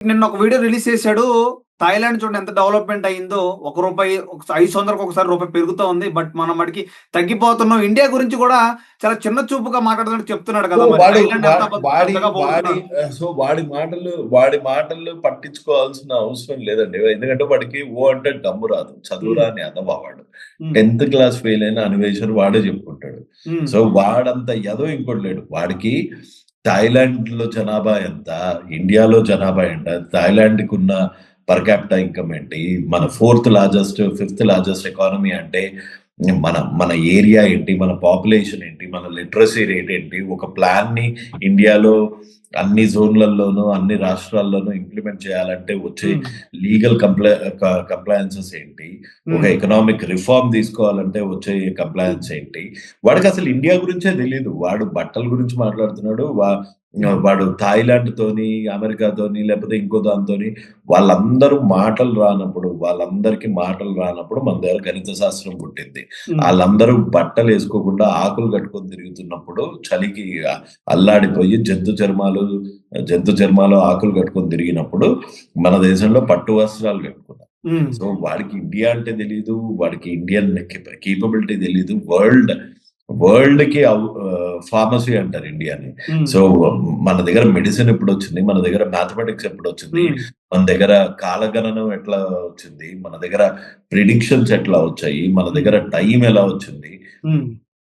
నిన్న ఒక video release చేశాడు. థాయిలాండ్ చూడండి ఎంత డెవలప్‌మెంట్ అయిందో. రూపాయి 500కి ఒకసారి రూపాయి పెరుగుతా ఉంది. బట్ మనం మటికి తగ్గిపోతున్నాం. ఇండియా గురించి కూడా చాలా చిన్న చూపుగా మాట్లాడుతున్నట్టు చెప్తున్నాడు సో కదా! మరి వాడు థాయిలాండ్ ఎంత వాడి పెద్దగా వాడి పొగుడుతున్నారు. సో వాడి మాటలు పట్టించుకోవాల్సిన అవసరం లేదండి. ఎందుకంటే వాడికి అంటే గమ్ము రాదు. చదువు హ్మ్. రాని ఎదవ వాడు. హ్మ్. 10థ్ క్లాస్ ఫెయిల్ అయిన అన్వేషణ వాడే చెప్పుకుంటాడు. హ్మ్. సో వాడంత ఎదవ ఇంకోటి లేడు. వాడికి థాయిలాండ్‌లో జనాభా ఎంత? ఇండియాలో జనాభా ఎంత? థాయిలాండ్‌కున్న పర్ క్యాపిటా ఇన్‌కమ్ ఏంటి? మన fourth largest, fifth largest economy అంటే మన మన ఏరియా ఏంటి? మన పాపులేషన్ ఏంటి? మన లిటరసీ రేట్ ఏంటి? ఒక ప్లాన్‌ని ఇండియాలో అన్ని జోన్‌లలోనూ, అన్ని రాష్ట్రాల్లోనూ ఇంప్లిమెంట్ చేయాలంటే వచ్చే హ్మ్. లీగల్ కంప్లయెన్సెస్ ఏంటి? ఒక హ్మ్. ఎకనామిక్ రిఫార్మ్ తీసుకోవాలంటే వచ్చే కంప్లయెన్స్ ఏంటి? వాడికసలు ఇండియా గురించే తెలీదు. వాడు బట్టల గురించి మాట్లాడుతున్నాడు. వాడు థాయిలాండ్‌తోని, అమెరికాతోని లేకపోతే ఇంకో దానితోని వాళ్ళందరికీ మాటలు రానప్పుడు మన దగ్గర గణిత శాస్త్రం పుట్టింది. హ్మ్. ఆళ్ళందరూ బట్టలేసుకోకుండా ఆకులు కట్టుకొని తిరుగుతున్నప్పుడు చలికి అల్లాడిపోయి జంతు చర్మాలు ఆకులు కట్టుకొని తిరిగినప్పుడు మన దేశంలో పట్టు వస్త్రాలు కట్టుకున్నారు. హ్మ్. సో వాడికి ఇండియా అంటే తెలీదు. వాడికి ఇండియన్ కేపబిలిటీ తెలీదు. వరల్డ్‌కి ఫార్మసీ అంటారు ఇండియాని. హ్మ్. సో మన దగ్గర మెడిసిన్ ఎప్పుడొచ్చింది? మన దగ్గర మ్యాథమెటిక్స్ ఎప్పుడొచ్చింది? హ్మ్. మన దగ్గర కాలగణనం ఎట్లా వచ్చింది? మన దగ్గర ప్రిడిక్షన్స్ ఎట్లా వచ్చాయి? మన హ్మ్. దగ్గర టైం ఎలా వచ్చింది? హ్మ్.